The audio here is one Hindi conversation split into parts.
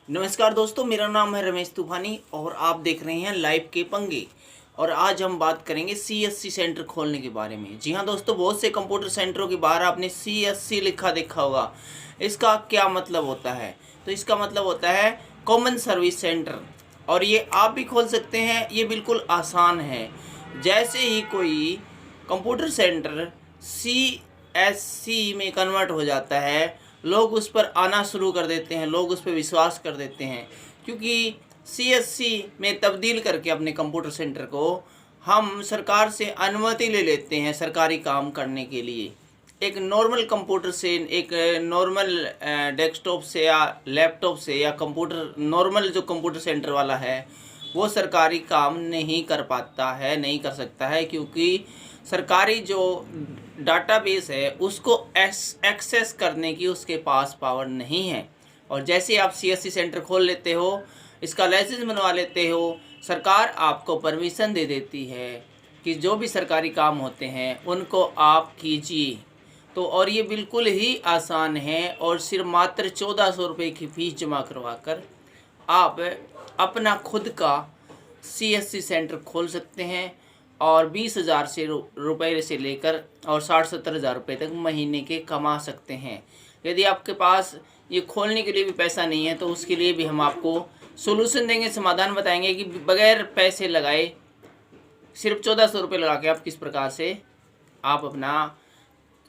नमस्कार दोस्तों, मेरा नाम है रमेश तूफानी और आप देख रहे हैं लाइव के पंगे। और आज हम बात करेंगे सीएससी सेंटर खोलने के बारे में। जी हाँ दोस्तों, बहुत से कंप्यूटर सेंटरों के बाहर आपने सीएससी लिखा देखा होगा। इसका क्या मतलब होता है? तो इसका मतलब होता है कॉमन सर्विस सेंटर। और ये आप भी खोल सकते हैं, ये बिल्कुल आसान है। जैसे ही कोई कंप्यूटर सेंटर सीएससी में कन्वर्ट हो जाता है, लोग उस पर आना शुरू कर देते हैं, लोग उस पर विश्वास कर देते हैं। क्योंकि सीएससी में तब्दील करके अपने कंप्यूटर सेंटर को हम सरकार से अनुमति ले लेते हैं सरकारी काम करने के लिए। एक नॉर्मल कंप्यूटर से, एक नॉर्मल डेस्कटॉप से या लैपटॉप से या कंप्यूटर, नॉर्मल जो कंप्यूटर सेंटर वाला है वो सरकारी काम नहीं कर पाता है, नहीं कर सकता है। क्योंकि सरकारी जो डाटाबेस है उसको एक्सेस करने की उसके पास पावर नहीं है। और जैसे आप सीएससी सेंटर खोल लेते हो, इसका लाइसेंस बनवा लेते हो, सरकार आपको परमिशन दे देती है कि जो भी सरकारी काम होते हैं उनको आप कीजिए। तो और ये बिल्कुल ही आसान है और सिर्फ मात्र 1400 रुपये की फ़ीस जमा करवा कर आप अपना खुद का सीएससी सेंटर खोल सकते हैं और 20,000 से रुपये से लेकर और 60-70 हज़ार रुपये तक महीने के कमा सकते हैं। यदि आपके पास ये खोलने के लिए भी पैसा नहीं है तो उसके लिए भी हम आपको सोल्यूशन देंगे, समाधान बताएंगे कि बगैर पैसे लगाए सिर्फ 1400 रुपये लगा के आप किस प्रकार से आप अपना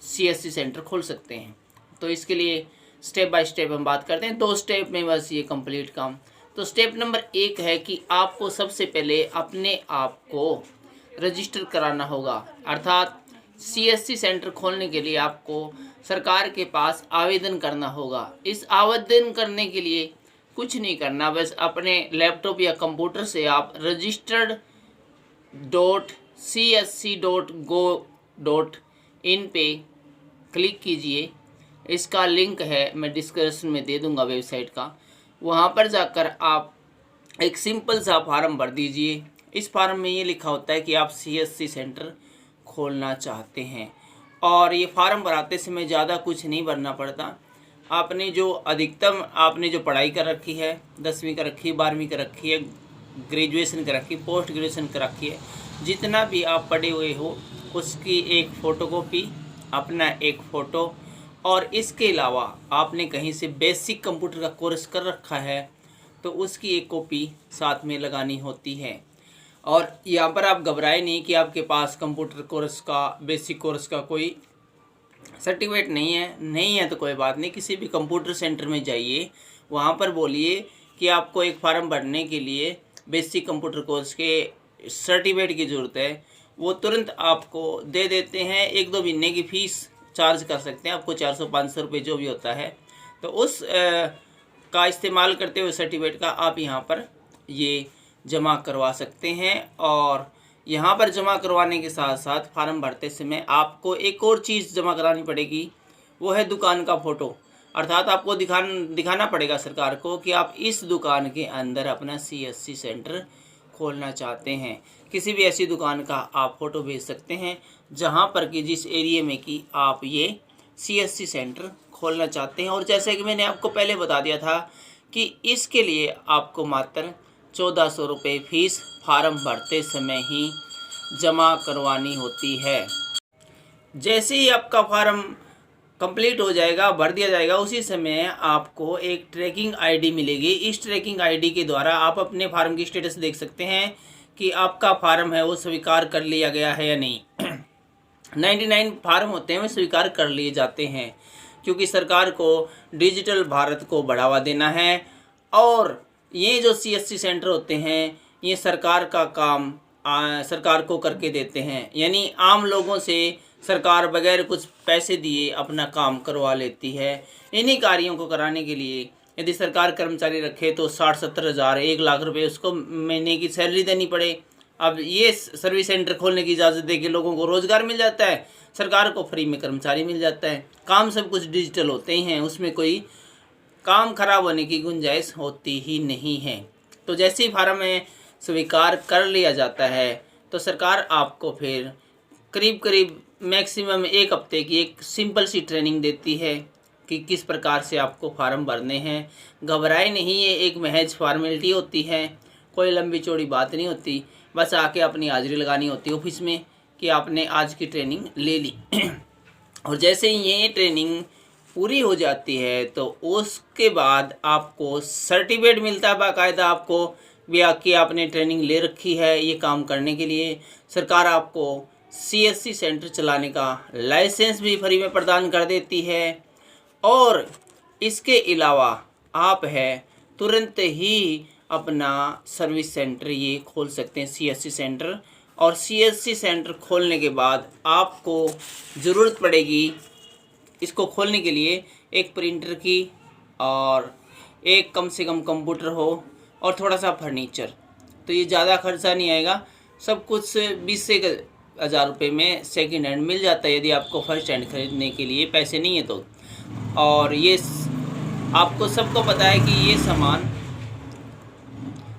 सीएससी सेंटर खोल सकते हैं। तो इसके लिए स्टेप बाय स्टेप हम बात करते हैं। 2 स्टेप में बस ये कंप्लीट काम। तो स्टेप नंबर 1 है कि आपको सबसे पहले अपने आप को रजिस्टर कराना होगा। अर्थात सीएससी सेंटर खोलने के लिए आपको सरकार के पास आवेदन करना होगा। इस आवेदन करने के लिए कुछ नहीं करना, बस अपने लैपटॉप या कंप्यूटर से आप registered.csc.go.in पे क्लिक कीजिए। इसका लिंक है, मैं डिस्क्रिप्शन में दे दूंगा वेबसाइट का। वहाँ पर जाकर आप एक सिंपल सा फार्म भर दीजिए। इस फार्म में ये लिखा होता है कि आप सीएससी सेंटर खोलना चाहते हैं। और ये फार्म भराते समय ज़्यादा कुछ नहीं भरना पड़ता। आपने जो अधिकतम आपने जो पढ़ाई कर रखी है, 10वीं कर रखी है, 12वीं कर रखी है, ग्रेजुएशन कर रखी है, पोस्ट ग्रेजुएशन कर रखी है, जितना भी आप पढ़े हुए हो उसकी एक फ़ोटोकॉपी, अपना एक फ़ोटो, और इसके अलावा आपने कहीं से बेसिक कंप्यूटर का कोर्स कर रखा है तो उसकी एक कॉपी साथ में लगानी होती है। और यहाँ पर आप घबराए नहीं कि आपके पास कंप्यूटर कोर्स का, बेसिक कोर्स का कोई सर्टिफिकेट नहीं है तो कोई बात नहीं। किसी भी कंप्यूटर सेंटर में जाइए, वहाँ पर बोलिए कि आपको एक फार्म भरने के लिए बेसिक कंप्यूटर कोर्स के सर्टिफिकेट की ज़रूरत है। वो तुरंत आपको दे देते हैं। 1-2 महीने की फ़ीस चार्ज कर सकते हैं आपको, 400-500 रुपये जो भी होता है। तो उस का इस्तेमाल करते हुए सर्टिफिकेट का आप यहाँ पर ये जमा करवा सकते हैं। और यहाँ पर जमा करवाने के साथ साथ फार्म भरते समय आपको एक और चीज़ जमा करानी पड़ेगी, वो है दुकान का फ़ोटो। अर्थात आपको दिखाना पड़ेगा सरकार को कि आप इस दुकान के अंदर अपना सीएससी सेंटर खोलना चाहते हैं। किसी भी ऐसी दुकान का आप फ़ोटो भेज सकते हैं जहाँ पर कि जिस एरिया में कि आप ये सीएससी सेंटर खोलना चाहते हैं। और जैसे कि मैंने आपको पहले बता दिया था कि इसके लिए आपको मात्र 1400 रुपये फ़ीस फार्म भरते समय ही जमा करवानी होती है। जैसे ही आपका फार्म कंप्लीट हो जाएगा, भर दिया जाएगा, उसी समय आपको एक ट्रैकिंग आईडी मिलेगी। इस ट्रैकिंग आईडी के द्वारा आप अपने फार्म की स्टेटस देख सकते हैं कि आपका फार्म है वो स्वीकार कर लिया गया है या नहीं। 99 फार्म होते हैं वो स्वीकार कर लिए जाते हैं, क्योंकि सरकार को डिजिटल भारत को बढ़ावा देना है। और ये जो सीएससी सेंटर होते हैं ये सरकार का काम सरकार को करके देते हैं। यानी आम लोगों से सरकार बगैर कुछ पैसे दिए अपना काम करवा लेती है। इन्हीं कार्यों को कराने के लिए यदि सरकार कर्मचारी रखे तो 60-70 हज़ार, 1 लाख रुपए उसको महीने की सैलरी देनी पड़े। अब ये सर्विस सेंटर खोलने की इजाज़त दे के लोगों को रोज़गार मिल जाता है, सरकार को फ्री में कर्मचारी मिल जाता है। काम सब कुछ डिजिटल होते ही हैं, उसमें कोई काम खराब होने की गुंजाइश होती ही नहीं है। तो जैसे ही फार्म में स्वीकार कर लिया जाता है तो सरकार आपको फिर करीब मैक्सिमम 1 हफ्ते की एक सिंपल सी ट्रेनिंग देती है। कि किस प्रकार से आपको फार्म भरने हैं। घबराए नहीं, ये एक महज फॉर्मेलिटी होती है, कोई लंबी चौड़ी बात नहीं होती। बस आके अपनी हाजिरी लगानी होती है ऑफिस में कि आपने आज की ट्रेनिंग ले ली। और जैसे ही ये ट्रेनिंग पूरी हो जाती है तो उसके बाद आपको सर्टिफिकेट मिलता है बाकायदा आपको भी कि आपने ट्रेनिंग ले रखी है ये काम करने के लिए। सरकार आपको CSC सेंटर चलाने का लाइसेंस भी फ्री में प्रदान कर देती है। और इसके अलावा आप है तुरंत ही अपना सर्विस सेंटर ये खोल सकते हैं, CSC सेंटर। और CSC सेंटर खोलने के बाद आपको ज़रूरत पड़ेगी इसको खोलने के लिए एक प्रिंटर की और एक कम से कम कंप्यूटर हो और थोड़ा सा फर्नीचर। तो ये ज़्यादा खर्चा नहीं आएगा, सब कुछ 20 से 1000 रुपये में सेकेंड हैंड मिल जाता है यदि आपको फर्स्ट हैंड खरीदने के लिए पैसे नहीं है तो। और ये आपको सबको पता है कि ये सामान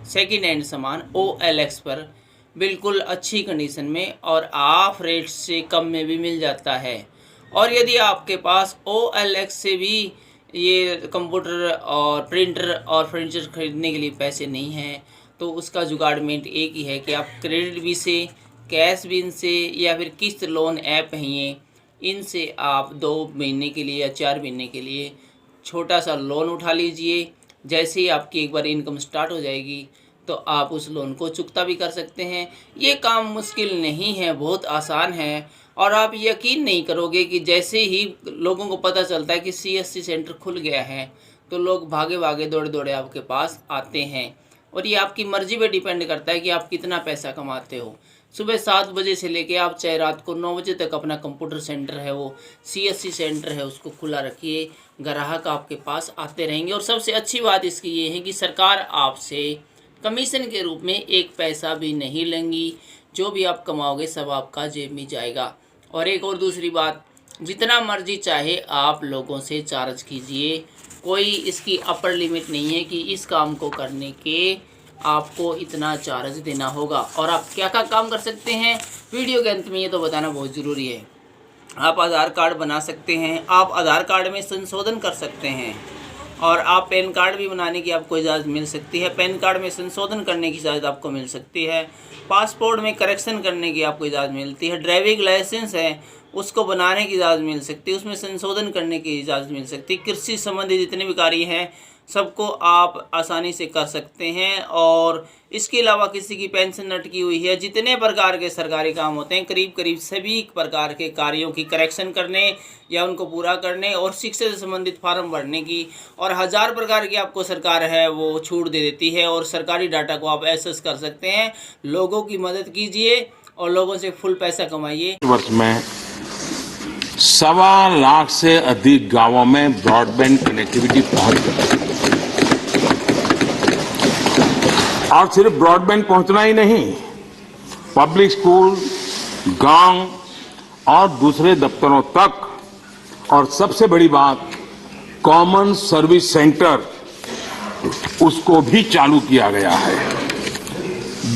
सेकेंड हैंड सामान OLX पर बिल्कुल अच्छी कंडीशन में और ऑफ रेट से कम में भी मिल जाता है। और यदि आपके पास OLX से भी ये कंप्यूटर और प्रिंटर और फर्नीचर खरीदने के लिए पैसे नहीं हैं तो उसका जुगाड़मेंट एक ही है कि आप क्रेडिट भी से, कैश बिन से या फिर किस्त लोन ऐप हैं ये, इनसे आप 2 महीने के लिए या 4 महीने के लिए छोटा सा लोन उठा लीजिए। जैसे ही आपकी एक बार इनकम स्टार्ट हो जाएगी तो आप उस लोन को चुकता भी कर सकते हैं। ये काम मुश्किल नहीं है, बहुत आसान है। और आप यकीन नहीं करोगे कि जैसे ही लोगों को पता चलता है कि CSC सेंटर खुल गया है तो लोग भागे भागे दौड़े दौड़े आपके पास आते हैं। और ये आपकी मर्ज़ी पे डिपेंड करता है कि आप कितना पैसा कमाते हो। सुबह 7 बजे से लेके आप चाहे रात को 9 बजे तक अपना कंप्यूटर सेंटर है वो CSC सेंटर है उसको खुला रखिए, ग्राहक आपके पास आते रहेंगे। और सबसे अच्छी बात इसकी ये है कि सरकार आपसे कमीशन के रूप में 1 पैसा भी नहीं लेंगी, जो भी आप कमाओगे सब आपका जेब में जाएगा। और एक और दूसरी बात, जितना मर्जी चाहे आप लोगों से चार्ज कीजिए, कोई इसकी अपर लिमिट नहीं है कि इस काम को करने के आपको इतना चार्ज देना होगा। और आप क्या क्या काम कर सकते हैं वीडियो के अंत में ये तो बताना बहुत ज़रूरी है। आप आधार कार्ड बना सकते हैं, आप आधार कार्ड में संशोधन कर सकते हैं और आप पैन कार्ड भी बनाने की आपको इजाज़त मिल सकती है, पैन कार्ड में संशोधन करने की इजाज़त आपको मिल सकती है, पासपोर्ट में करेक्शन करने की आपको इजाज़त मिलती है, ड्राइविंग लाइसेंस है उसको बनाने की इजाज़त मिल सकती है, उसमें संशोधन करने की इजाज़त मिल सकती है। कृषि संबंधी जितने भी कार्य हैं सबको आप आसानी से कर सकते हैं। और इसके अलावा किसी की पेंशन अटकी हुई है, जितने प्रकार के सरकारी काम होते हैं करीब करीब सभी प्रकार के कार्यों की करेक्शन करने या उनको पूरा करने और शिक्षा से संबंधित फार्म भरने की और 1000 प्रकार की आपको सरकार है वो छूट दे देती है। और सरकारी डाटा को आप एक्सेस कर सकते हैं। लोगों की मदद कीजिए और लोगों से फुल पैसा कमाइए। वर्ष में 1.25 लाख से अधिक गांवों में ब्रॉडबैंड कनेक्टिविटी पहुंच गई। और सिर्फ ब्रॉडबैंड पहुंचना ही नहीं, पब्लिक स्कूल, गांव और दूसरे दफ्तरों तक, और सबसे बड़ी बात कॉमन सर्विस सेंटर उसको भी चालू किया गया है।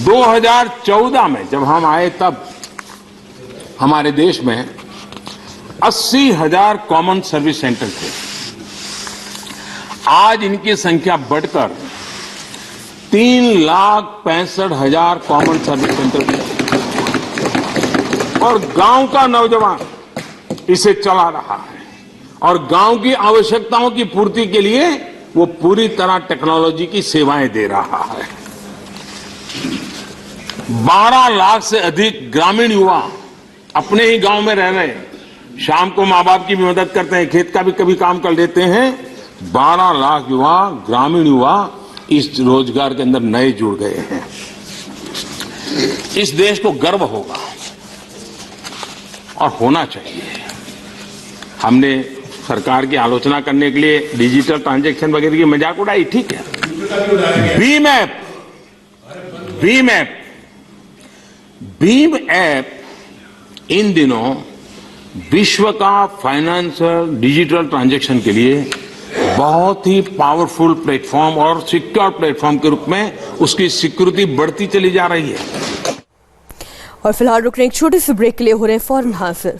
2014 में जब हम आए तब हमारे देश में 80,000 कॉमन सर्विस सेंटर थे। आज इनकी संख्या बढ़कर 3,65,000 कॉमन सर्विस सेंटर थे। और गांव का नौजवान इसे चला रहा है और गांव की आवश्यकताओं की पूर्ति के लिए वो पूरी तरह टेक्नोलॉजी की सेवाएं दे रहा है। 12 लाख से अधिक ग्रामीण युवा अपने ही गांव में रह रहे हैं, शाम को माँ बाप की भी मदद करते हैं, खेत का भी कभी काम कर लेते हैं। 12 लाख युवा, ग्रामीण युवा इस रोजगार के अंदर नए जुड़ गए हैं। इस देश को गर्व होगा और होना चाहिए। हमने सरकार की आलोचना करने के लिए डिजिटल ट्रांजैक्शन वगैरह की मजाक उड़ाई, ठीक है। भीम ऐप इन दिनों विश्व का फाइनेंशियल डिजिटल ट्रांजैक्शन के लिए बहुत ही पावरफुल प्लेटफॉर्म और सिक्योर प्लेटफॉर्म के रूप में उसकी सिक्योरिटी बढ़ती चली जा रही है। और फिलहाल रुक रहे एक छोटे से ब्रेक के लिए, हो रहे फौरन हाजिर।